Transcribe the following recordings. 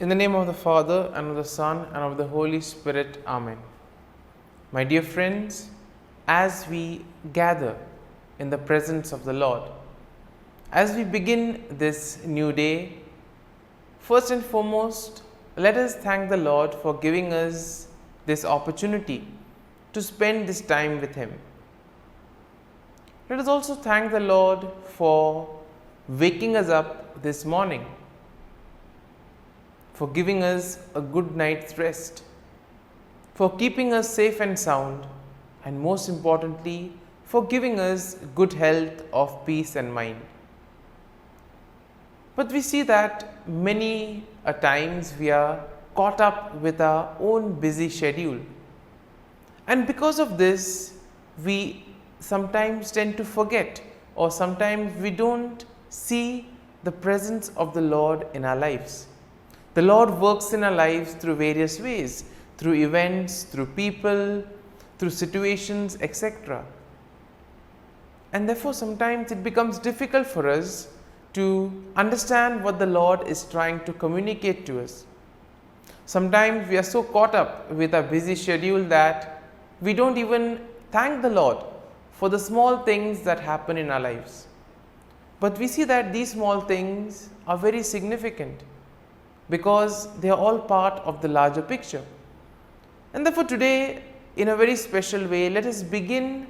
In the name of the Father, and of the Son, and of the Holy Spirit. Amen. My dear friends, as we gather in the presence of the Lord, as we begin this new day, first and foremost, let us thank the Lord for giving us this opportunity to spend this time with Him. Let us also thank the Lord for waking us up this morning, for giving us a good night's rest, for keeping us safe and sound, and most importantly, for giving us good health of peace and mind. But we see that many a times we are caught up with our own busy schedule, and because of this, we sometimes tend to forget, or sometimes we don't see the presence of the Lord in our lives. The Lord works in our lives through various ways, through events, through people, through situations, etc. And therefore, sometimes it becomes difficult for us to understand what the Lord is trying to communicate to us. Sometimes we are so caught up with our busy schedule that we don't even thank the Lord for the small things that happen in our lives. But we see that these small things are very significant, because they are all part of the larger picture. And therefore today, in a very special way, let us begin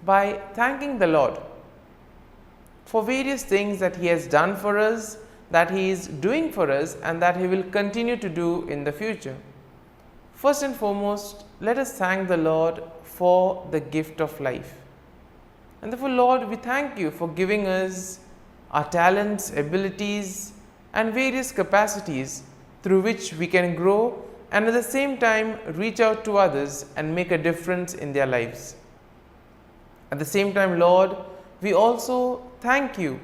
by thanking the Lord for various things that He has done for us, that He is doing for us, and that He will continue to do in the future. First and foremost, let us thank the Lord for the gift of life. And therefore, Lord, we thank You for giving us our talents, abilities, and various capacities through which we can grow and at the same time reach out to others and make a difference in their lives. At the same time, Lord, we also thank You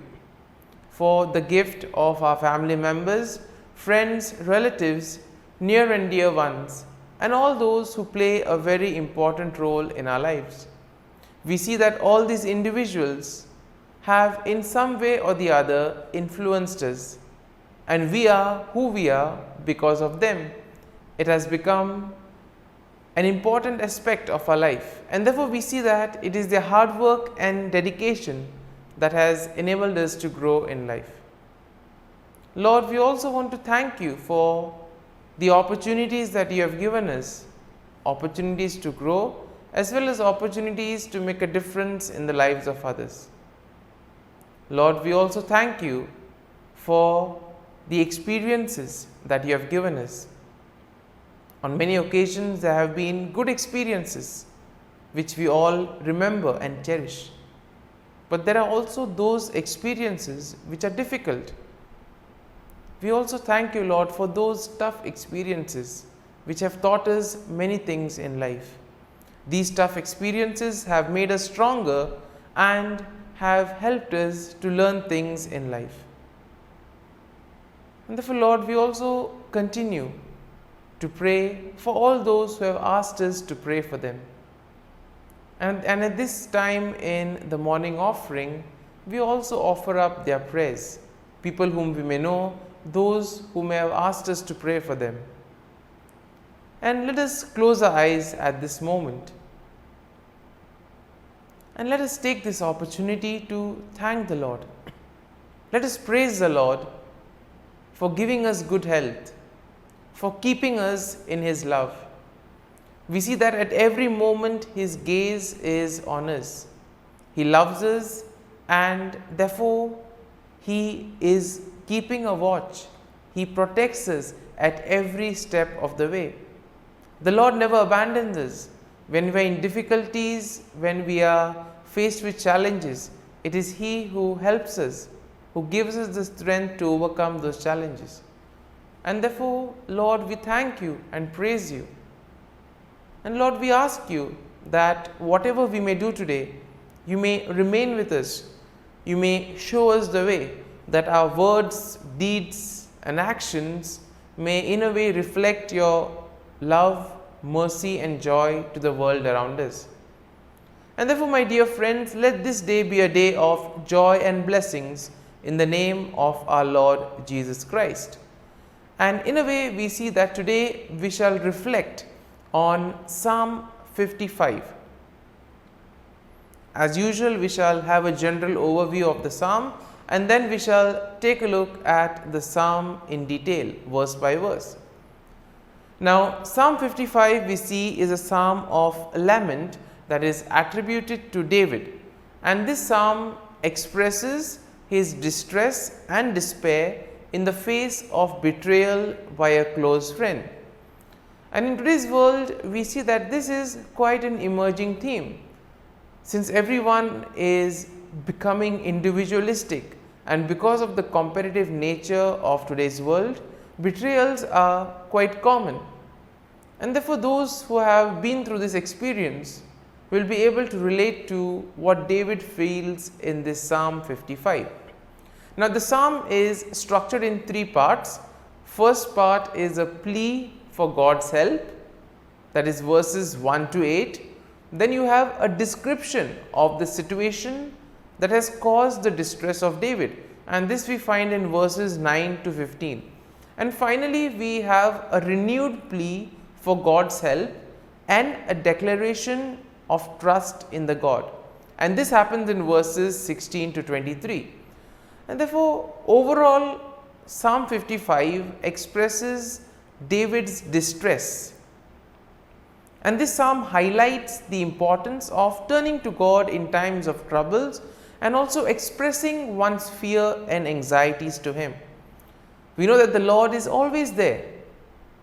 for the gift of our family members, friends, relatives, near and dear ones, and all those who play a very important role in our lives. We see that all these individuals have in some way or the other influenced us, and we are who we are because of them. It has become an important aspect of our life, and therefore we see that it is their hard work and dedication that has enabled us to grow in life. Lord, we also want to thank You for the opportunities that You have given us, opportunities to grow as well as opportunities to make a difference in the lives of others. Lord, we also thank You for the experiences that You have given us. On many occasions, there have been good experiences which we all remember and cherish. But there are also those experiences which are difficult. We also thank You, Lord, for those tough experiences which have taught us many things in life. These tough experiences have made us stronger and have helped us to learn things in life. And therefore, Lord, we also continue to pray for all those who have asked us to pray for them. And at this time in the morning offering, we also offer up their prayers, people whom we may know, those who may have asked us to pray for them. And let us close our eyes at this moment. And let us take this opportunity to thank the Lord. Let us praise the Lord for giving us good health, for keeping us in His love. We see that at every moment His gaze is on us. He loves us, and therefore He is keeping a watch. He protects us at every step of the way. The Lord never abandons us. When we are in difficulties, when we are faced with challenges, it is He who helps us, who gives us the strength to overcome those challenges. And therefore, Lord, we thank You and praise You. And Lord, we ask You that whatever we may do today, You may remain with us. You may show us the way, that our words, deeds, and actions may in a way reflect Your love, mercy, and joy to the world around us. And therefore, my dear friends, let this day be a day of joy and blessings in the name of our Lord Jesus Christ. And in a way, we see that today we shall reflect on Psalm 55. As usual, we shall have a general overview of the psalm, and then we shall take a look at the psalm in detail, verse by verse. Now, Psalm 55 we see is a psalm of lament that is attributed to David, and this psalm expresses his distress and despair in the face of betrayal by a close friend. And in today's world, we see that this is quite an emerging theme, since everyone is becoming individualistic, and because of the competitive nature of today's world, betrayals are quite common. And therefore, those who have been through this experience will be able to relate to what David feels in this Psalm 55. Now, the psalm is structured in three parts. First part is a plea for God's help, that is verses 1 to 8. Then you have a description of the situation that has caused the distress of David, and this we find in verses 9 to 15. And finally, we have a renewed plea for God's help and a declaration of trust in the God, and this happens in verses 16 to 23. And therefore, overall, Psalm 55 expresses David's distress. And this psalm highlights the importance of turning to God in times of troubles and also expressing one's fear and anxieties to Him. We know that the Lord is always there.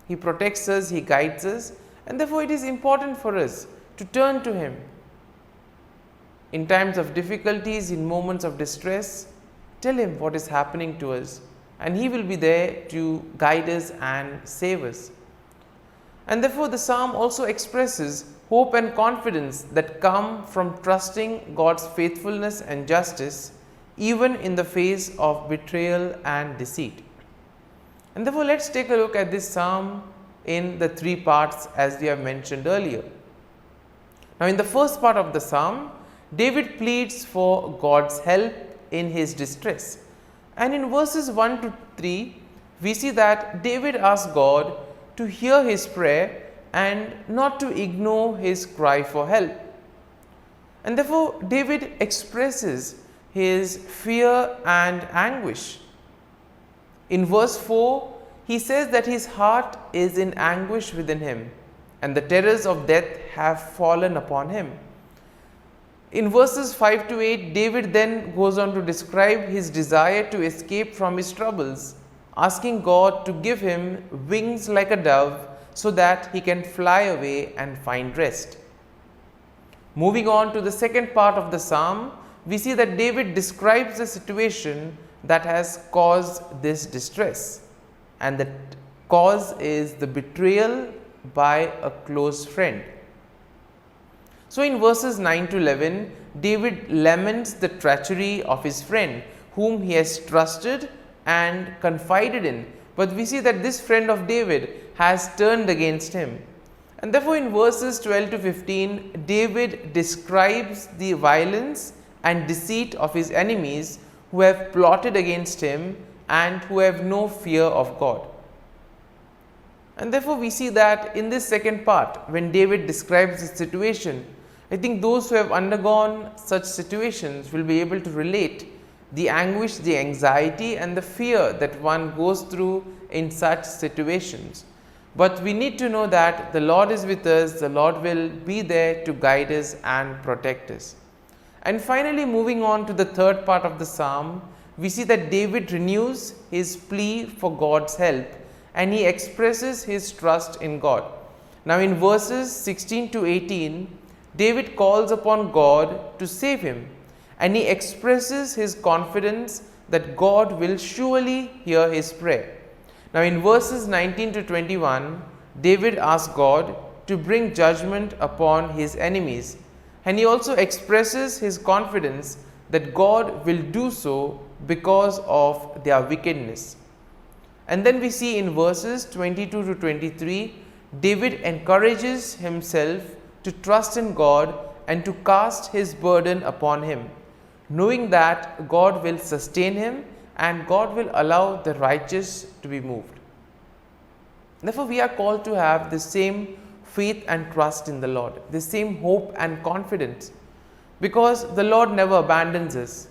He protects us, He guides us, and therefore it is important for us to turn to Him. In times of difficulties, in moments of distress, tell Him what is happening to us, and He will be there to guide us and save us. And therefore, the psalm also expresses hope and confidence that come from trusting God's faithfulness and justice, even in the face of betrayal and deceit. And therefore, let's take a look at this psalm in the three parts as we have mentioned earlier. Now, in the first part of the psalm, David pleads for God's help in his distress. And in verses 1 to 3, we see that David asks God to hear his prayer and not to ignore his cry for help. And therefore, David expresses his fear and anguish. In verse 4, he says that his heart is in anguish within him, and the terrors of death have fallen upon him. In verses 5 to 8, David then goes on to describe his desire to escape from his troubles, asking God to give him wings like a dove so that he can fly away and find rest. Moving on to the second part of the psalm, we see that David describes the situation that has caused this distress, and the cause is the betrayal by a close friend. So in verses 9 to 11, David laments the treachery of his friend whom he has trusted and confided in, but we see that this friend of David has turned against him. And therefore, in verses 12 to 15, David describes the violence and deceit of his enemies who have plotted against him and who have no fear of God. And therefore, we see that in this second part, when David describes the situation, I think those who have undergone such situations will be able to relate the anguish, the anxiety and the fear that one goes through in such situations. But we need to know that the Lord is with us, the Lord will be there to guide us and protect us. And finally, moving on to the third part of the psalm, we see that David renews his plea for God's help and he expresses his trust in God. Now in verses 16 to 18, David calls upon God to save him, and he expresses his confidence that God will surely hear his prayer. Now in verses 19 to 21, David asks God to bring judgment upon his enemies, and he also expresses his confidence that God will do so because of their wickedness. And then we see in verses 22 to 23, David encourages himself to trust in God and to cast his burden upon him, knowing that God will sustain him and God will allow the righteous to be moved. Therefore, we are called to have the same faith and trust in the Lord, the same hope and confidence, because the Lord never abandons us.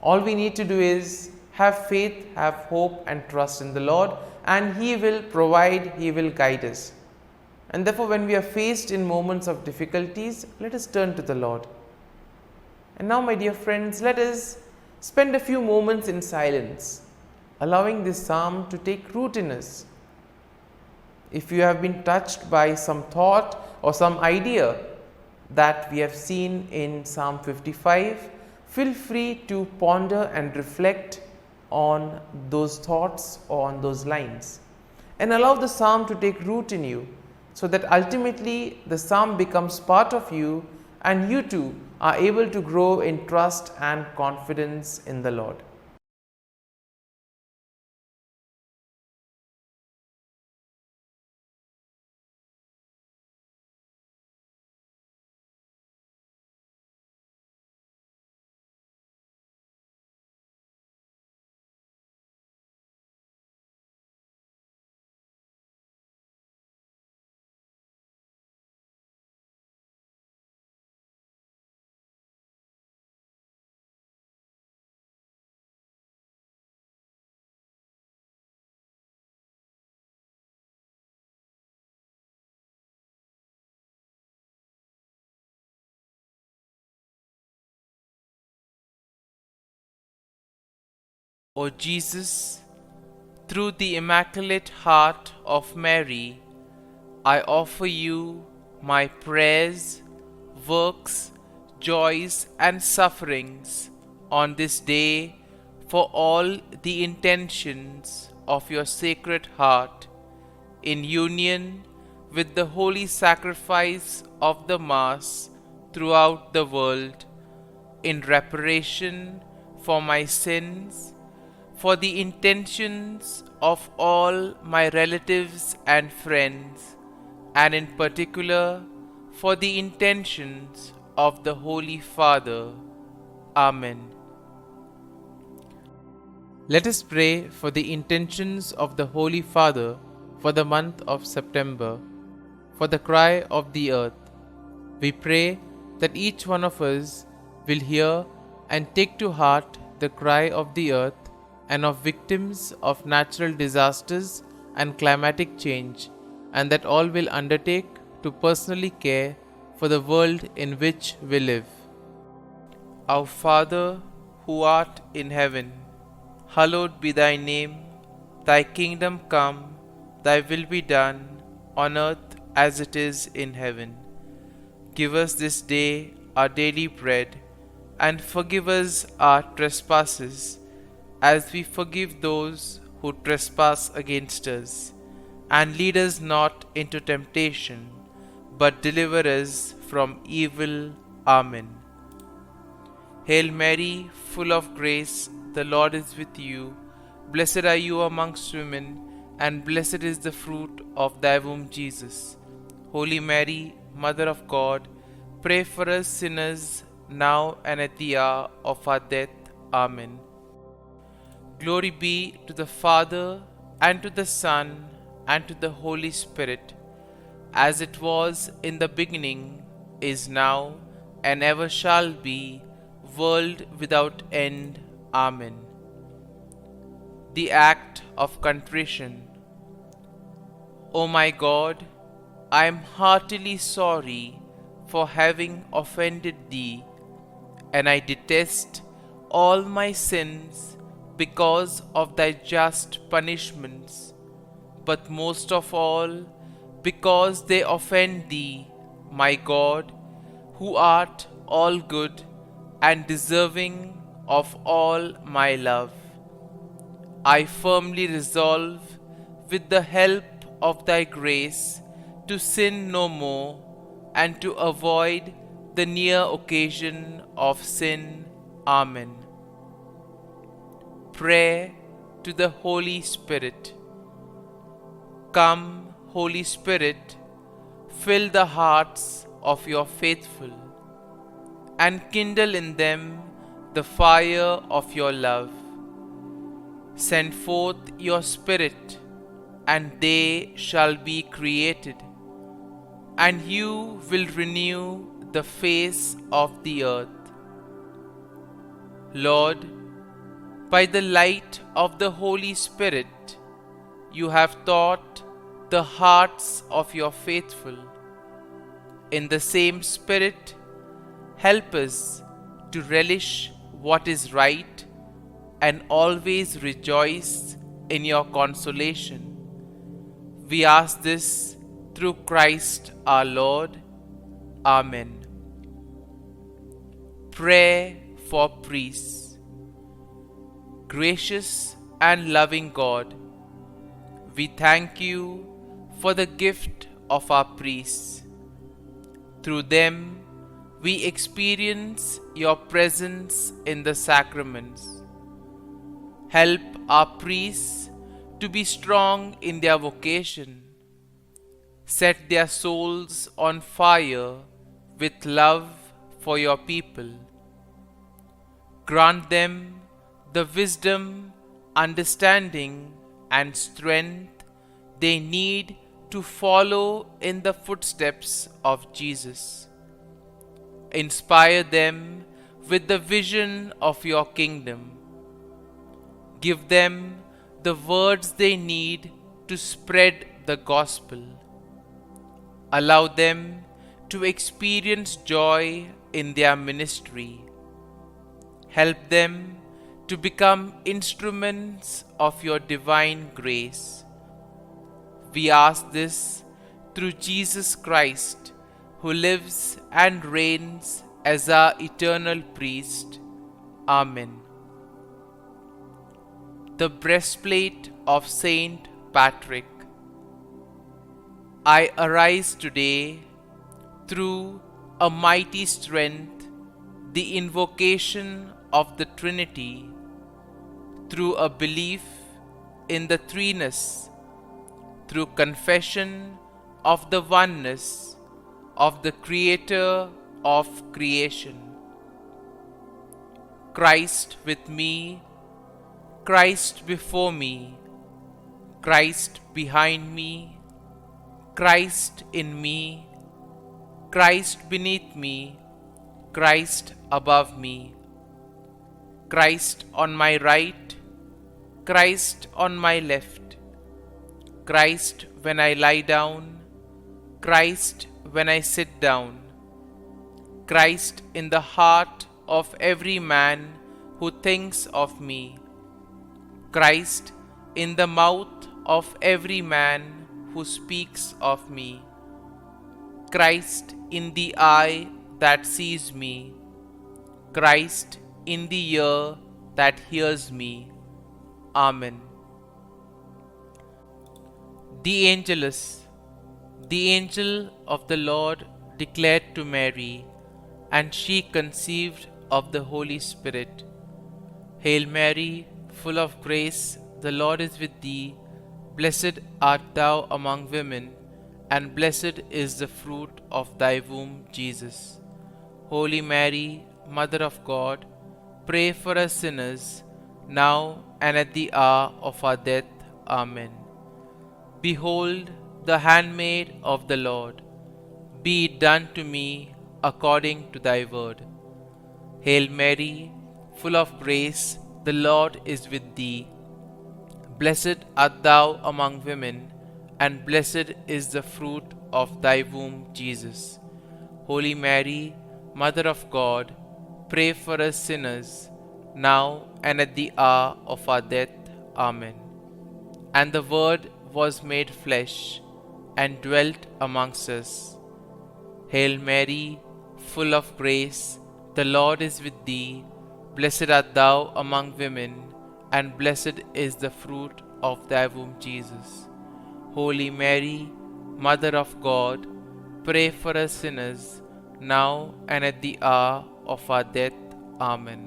All we need to do is have faith, have hope and trust in the Lord, and He will provide, He will guide us. And therefore, when we are faced in moments of difficulties, let us turn to the Lord. And now, my dear friends, let us spend a few moments in silence, allowing this psalm to take root in us. If you have been touched by some thought or some idea that we have seen in Psalm 55, feel free to ponder and reflect on those thoughts or on those lines, and allow the psalm to take root in you, so that ultimately the psalm becomes part of you and you too are able to grow in trust and confidence in the Lord. O Jesus, through the Immaculate Heart of Mary, I offer you my prayers, works, joys, and sufferings on this day for all the intentions of your Sacred Heart, in union with the holy sacrifice of the Mass throughout the world, in reparation for my sins, for the intentions of all my relatives and friends, and in particular for the intentions of the Holy Father. Amen. Let us pray for the intentions of the Holy Father for the month of September, for the cry of the earth. We pray that each one of us will hear and take to heart the cry of the earth and of victims of natural disasters and climatic change, and that all will undertake to personally care for the world in which we live. Our Father, who art in heaven, hallowed be thy name. Thy kingdom come, thy will be done, on earth as it is in heaven. Give us this day our daily bread, and forgive us our trespasses, as we forgive those who trespass against us. And lead us not into temptation, but deliver us from evil. Amen. Hail Mary, full of grace, the Lord is with you. Blessed are you amongst women, and blessed is the fruit of thy womb, Jesus. Holy Mary, Mother of God, pray for us sinners, now and at the hour of our death. Amen. Glory be to the Father, and to the Son, and to the Holy Spirit, as it was in the beginning, is now, and ever shall be, world without end. Amen. The Act of Contrition. O my God, I am heartily sorry for having offended Thee, and I detest all my sins because of Thy just punishments, but most of all because they offend Thee, my God, who art all good and deserving of all my love. I firmly resolve, with the help of Thy grace, to sin no more, and to avoid the near occasion of sin. Amen. Prayer to the Holy Spirit. Come, Holy Spirit, fill the hearts of your faithful, and kindle in them the fire of your love. Send forth your Spirit, and they shall be created, and you will renew the face of the earth. Lord, by the light of the Holy Spirit, you have taught the hearts of your faithful. In the same Spirit, help us to relish what is right and always rejoice in your consolation. We ask this through Christ our Lord. Amen. Prayer for priests. Gracious and loving God, we thank you for the gift of our priests. Through them, we experience your presence in the sacraments. Help our priests to be strong in their vocation. Set their souls on fire with love for your people. Grant them the wisdom, understanding, and strength they need to follow in the footsteps of Jesus. Inspire them with the vision of your kingdom. Give them the words they need to spread the gospel. Allow them to experience joy in their ministry. Help them to become instruments of your divine grace. We ask this through Jesus Christ, who lives and reigns as our eternal priest. Amen. The breastplate of Saint Patrick. I arise today through a mighty strength, the invocation of the Trinity, through a belief in the threeness, through confession of the oneness of the Creator of creation. Christ with me, Christ before me, Christ behind me, Christ in me, Christ beneath me, Christ above me, Christ on my right, Christ on my left, Christ when I lie down, Christ when I sit down, Christ in the heart of every man who thinks of me, Christ in the mouth of every man who speaks of me, Christ in the eye that sees me, Christ in the ear that hears me. Amen. The Angelus. The angel of the Lord declared to Mary, and she conceived of the Holy Spirit. Hail Mary, full of grace, the Lord is with thee. Blessed art thou among women, and blessed is the fruit of thy womb, Jesus. Holy Mary, Mother of God, pray for us sinners, now and at the hour of our death. Amen. Behold, the handmaid of the Lord, be it done to me according to thy word. Hail Mary, full of grace, the Lord is with thee. Blessed art thou among women, and blessed is the fruit of thy womb, Jesus. Holy Mary, Mother of God, pray for us sinners, now and at the hour of our death. Amen. And the Word was made flesh, and dwelt amongst us. Hail Mary, full of grace, the Lord is with thee. Blessed art thou among women, and blessed is the fruit of thy womb, Jesus. Holy Mary, Mother of God, pray for us sinners, now and at the hour of our death. Amen.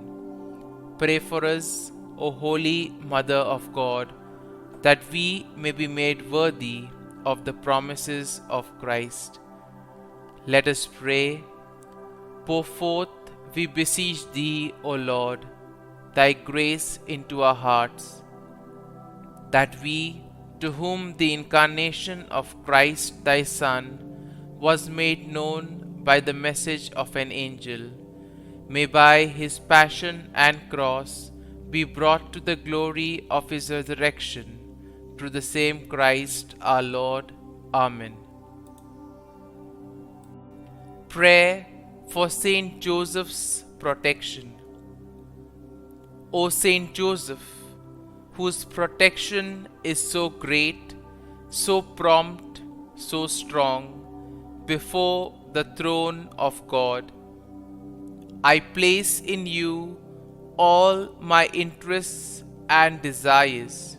Pray for us, O Holy Mother of God, that we may be made worthy of the promises of Christ. Let us pray. Pour forth, we beseech thee, O Lord, thy grace into our hearts, that we, to whom the incarnation of Christ thy Son was made known by the message of an angel, may by his passion and cross be brought to the glory of his resurrection, through the same Christ our Lord. Amen. Prayer for Saint Joseph's protection. O Saint Joseph, whose protection is so great, so prompt, so strong, before the throne of God, I place in you all my interests and desires.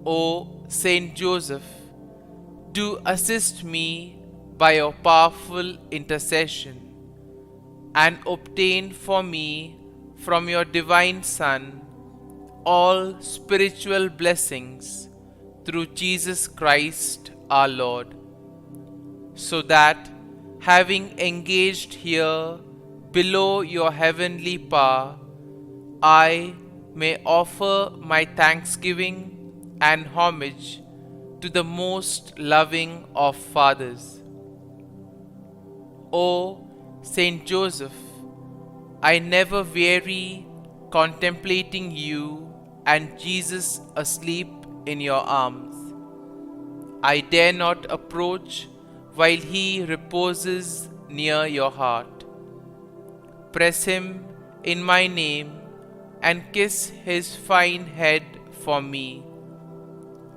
O Saint Joseph, do assist me by your powerful intercession, and obtain for me from your divine Son all spiritual blessings through Jesus Christ our Lord, so that, having engaged here below your heavenly power, I may offer my thanksgiving and homage to the most loving of fathers. O Saint Joseph, I never weary contemplating you and Jesus asleep in your arms. I dare not approach while he reposes near your heart. Press him in my name and kiss his fine head for me,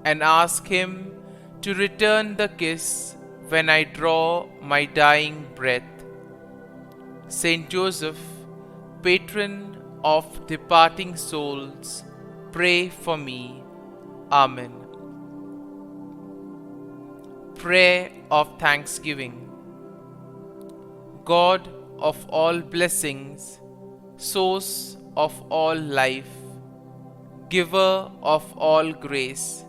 and ask him to return the kiss when I draw my dying breath. Saint Joseph, patron of departing souls, pray for me. Amen. Prayer of Thanksgiving. God of all blessings, source of all life, giver of all grace,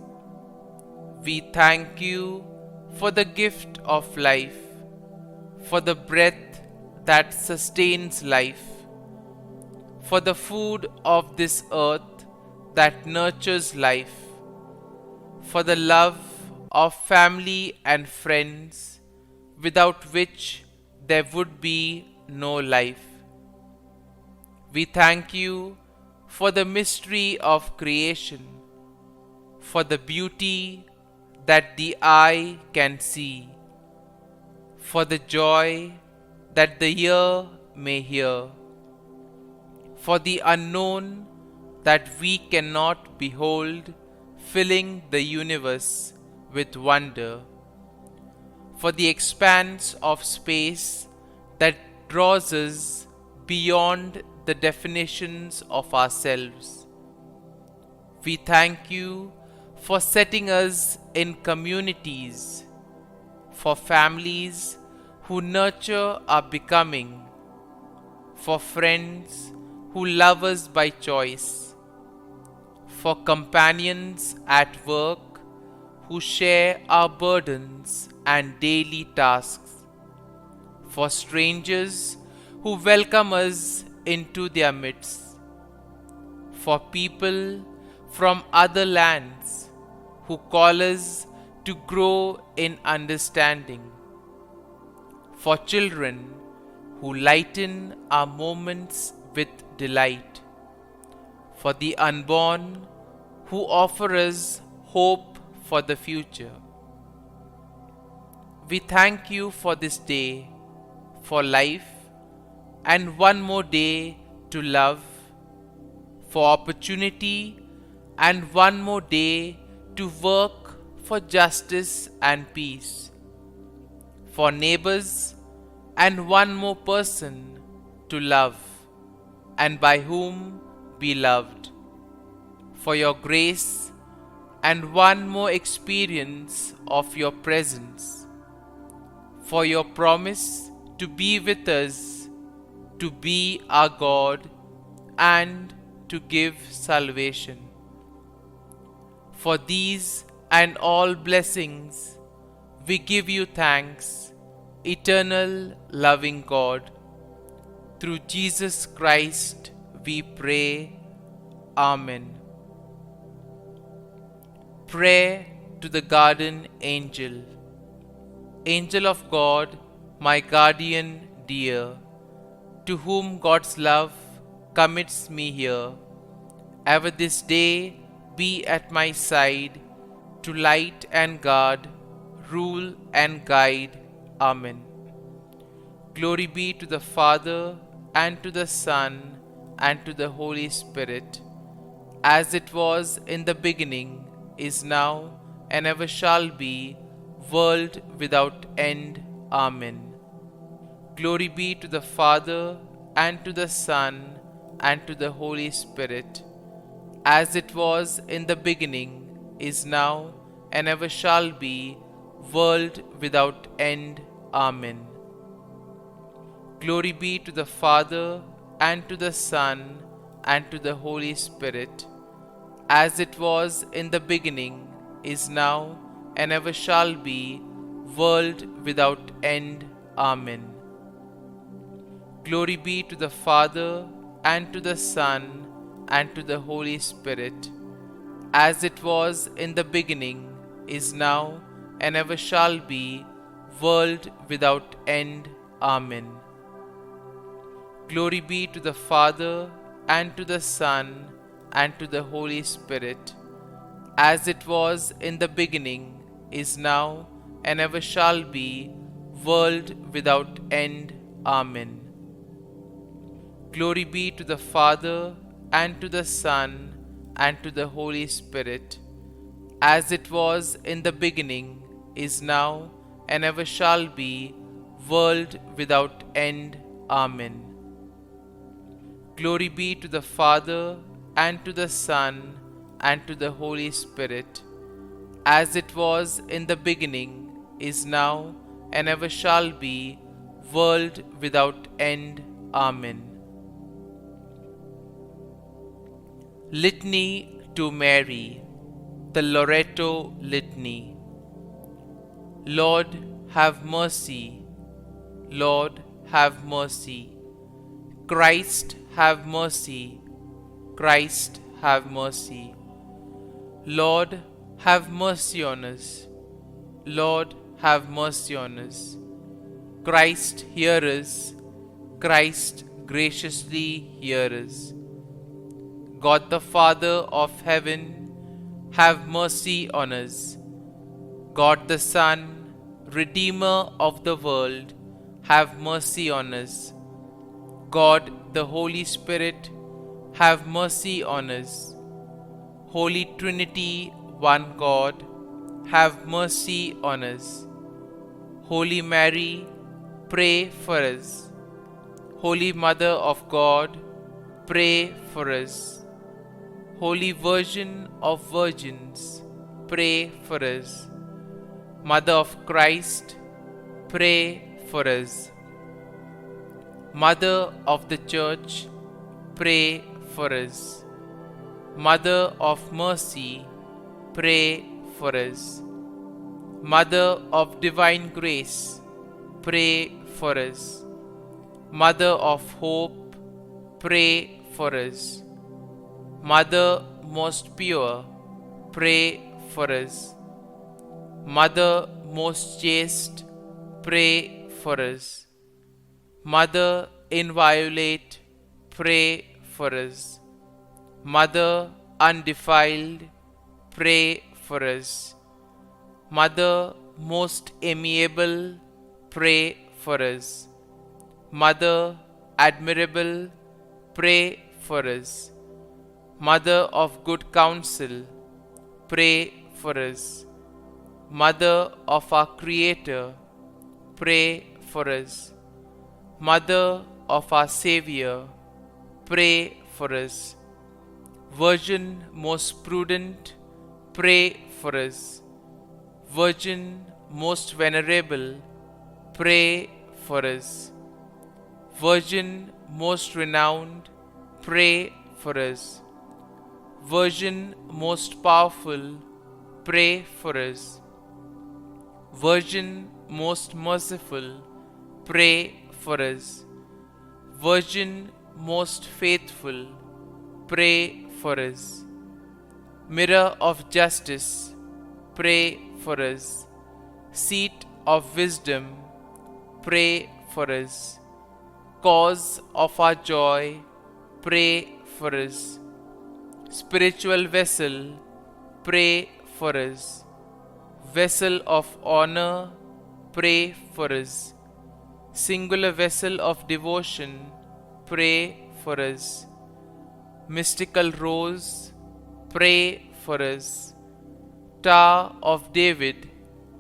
we thank you for the gift of life, for the breath that sustains life, for the food of this earth that nurtures life, for the love of family and friends, without which there would be no life. We thank you for the mystery of creation, for the beauty that the eye can see, for the joy that the ear may hear, for the unknown that we cannot behold, filling the universe with wonder, for the expanse of space that draws us beyond the definitions of ourselves. We thank you for setting us in communities, for families who nurture our becoming, for friends who love us by choice, for companions at work who share our burdens and daily tasks, for strangers who welcome us into their midst, for people from other lands who call us to grow in understanding, for children who lighten our moments with delight, for the unborn who offer us hope for the future. We thank you for this day, for life, and one more day to love, for opportunity, and one more day to work for justice and peace, for neighbors, and one more person to love, and by whom be loved, for your grace, and one more experience of your presence, for your promise to be with us, to be our God, and to give salvation. For these and all blessings, we give you thanks, eternal loving God. Through Jesus Christ we pray. Amen. Prayer to the Garden Angel. Angel of God, my guardian dear, to whom God's love commits me here, ever this day be at my side, to light and guard, rule and guide. Amen. Glory be to the Father, and to the Son, and to the Holy Spirit, as it was in the beginning, is now, and ever shall be, world without end. Amen. Glory be to the Father, and to the Son, and to the Holy Spirit, as it was in the beginning, is now, and ever shall be, world without end. Amen. Glory be to the Father, and to the Son, and to the Holy Spirit, as it was in the beginning, is now, and ever shall be, world without end. Amen. Glory be to the Father, and to the Son, and to the Holy Spirit, as it was in the beginning, is now, and ever shall be, world without end. Amen. Glory be to the Father, and to the Son, and to the Holy Spirit, as it was in the beginning, is now, and ever shall be, world without end. Amen. Glory be to the Father, and to the Son, and to the Holy Spirit, as it was in the beginning, is now, and ever shall be, world without end. Amen. Glory be to the Father, and to the Son, and to the Holy Spirit, as it was in the beginning, is now, and ever shall be, world without end. Amen. Litany to Mary, the Loreto Litany. Lord, have mercy. Lord, have mercy. Christ, have mercy. Christ, have mercy. Lord, have mercy on us. Lord, have mercy on us. Christ, hear us. Christ, graciously hear us. God the Father of heaven, have mercy on us. God the Son, Redeemer of the world, have mercy on us. God the Holy Spirit, have mercy on us. Holy Trinity, one God, have mercy on us. Holy Mary, pray for us. Holy Mother of God, pray for us. Holy Virgin of Virgins, pray for us. Mother of Christ, pray for us. Mother of the Church, pray for us. Mother of Mercy, pray for us. Mother of Divine Grace, pray for us. Mother of Hope, pray for us. Mother most pure, pray for us. Mother most chaste, pray for us. Mother inviolate, pray for us. Mother undefiled, pray for us. Mother most amiable, pray for us. Mother admirable, pray for us. Mother of good counsel, pray for us. Mother of our Creator, pray for us. Mother of our Savior, pray for us. Virgin most prudent, pray for us. Virgin most venerable, pray for us. Virgin most renowned, pray for us. Virgin most powerful, pray for us. Virgin most merciful, pray for us. Virgin most faithful, pray for us. Mirror of justice, pray for us. Seat of wisdom, pray for us. Cause of our joy, pray for us. Spiritual vessel, pray for us. Vessel of honor, pray for us. Singular vessel of devotion, pray for us. Mystical rose, pray for us. Tower of David,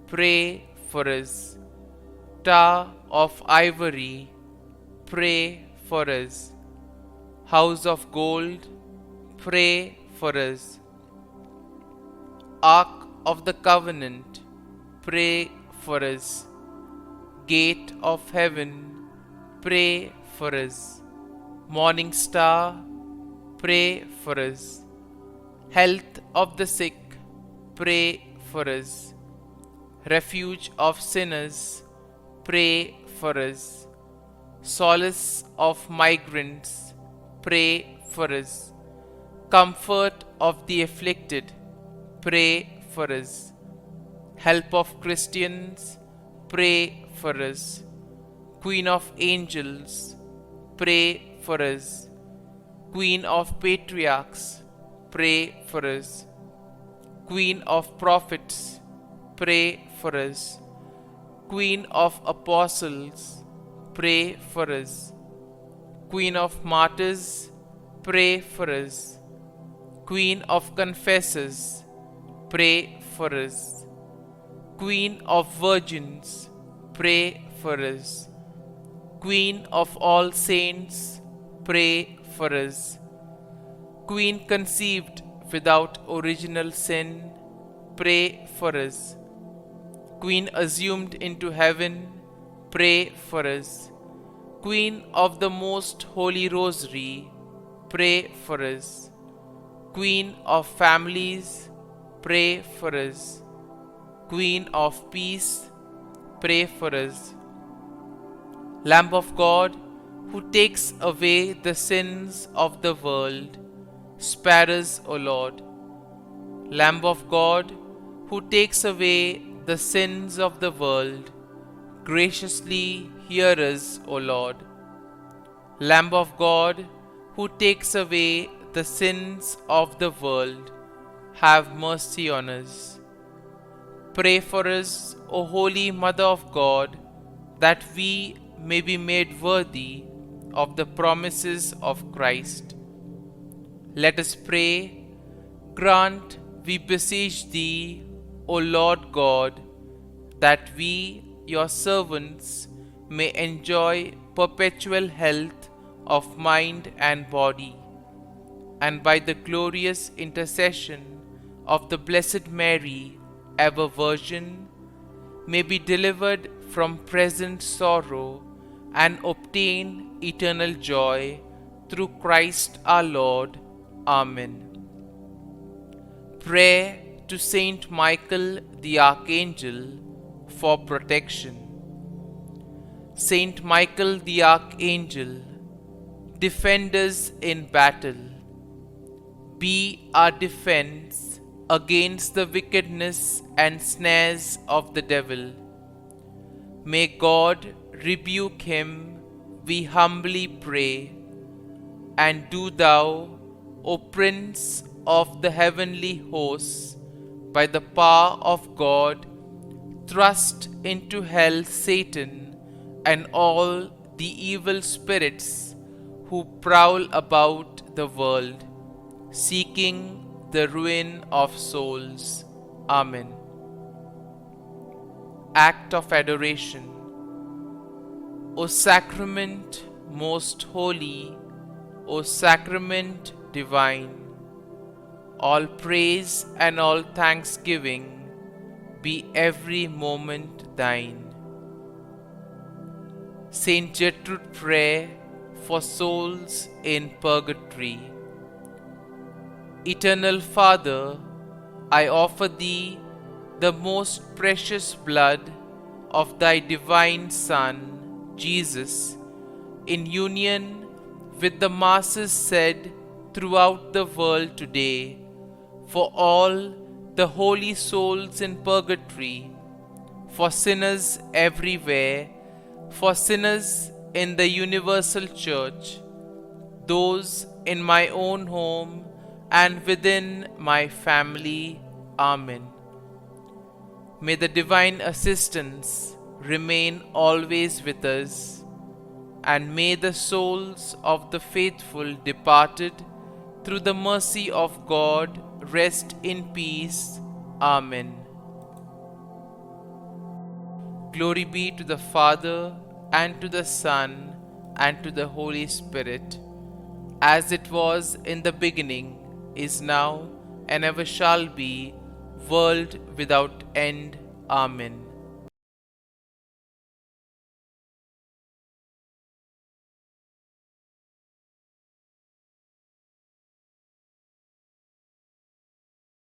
pray for us. Tower of ivory, pray for us. House of gold, pray for us. Ark of the covenant, pray for us. Gate of heaven, pray for us. Morning star, pray for us. Health of the sick, pray for us. Refuge of sinners, pray for us. Solace of migrants, pray for us. Comfort of the afflicted, pray for us. Help of Christians, pray for us. Queen of angels, pray for us. Queen of patriarchs, pray for us. Queen of prophets, pray for us. Queen of apostles, pray for us. Queen of martyrs, pray for us. Queen of confessors, pray for us. Queen of virgins, pray for us. Queen of all saints, pray for us. Queen conceived without original sin, pray for us. Queen assumed into heaven, pray for us. Queen of the Most Holy Rosary, pray for us. Queen of families, pray for us. Queen of peace, pray for us. Lamb of God, who takes away the sins of the world, spare us, O Lord. Lamb of God, who takes away the sins of the world, graciously hear us, O Lord. Lamb of God, who takes away the sins of the world, have mercy on us. Pray for us, O Holy Mother of God, that we may be made worthy of the promises of Christ. Let us pray. Grant, we beseech Thee, O Lord God, that we, Your servants, may enjoy perpetual health of mind and body, and by the glorious intercession of the Blessed Mary, ever Virgin, may be delivered from present sorrow and obtain eternal joy through Christ our Lord. Amen. Prayer to Saint Michael the Archangel for protection. Saint Michael the Archangel, defend us in battle. Be our defense against the wickedness and snares of the devil. May God rebuke him, we humbly pray. And do Thou, O Prince of the heavenly hosts, by the power of God, thrust into hell Satan and all the evil spirits who prowl about the world, seeking the ruin of souls. Amen. Act of Adoration. O Sacrament most holy, O Sacrament divine, all praise and all thanksgiving be every moment Thine. Saint Gertrude Prayer for souls in purgatory. Eternal Father, I offer Thee the most precious blood of Thy divine Son, Jesus, in union with the masses said throughout the world today, for all the holy souls in purgatory, for sinners everywhere, for sinners in the universal church, those in my own home and within my family. Amen. May the divine assistance remain always with us, and may the souls of the faithful departed through the mercy of God rest in peace. Amen. Glory be to the Father, and to the Son, and to the Holy Spirit, as it was in the beginning, is now, and ever shall be, world without end. Amen.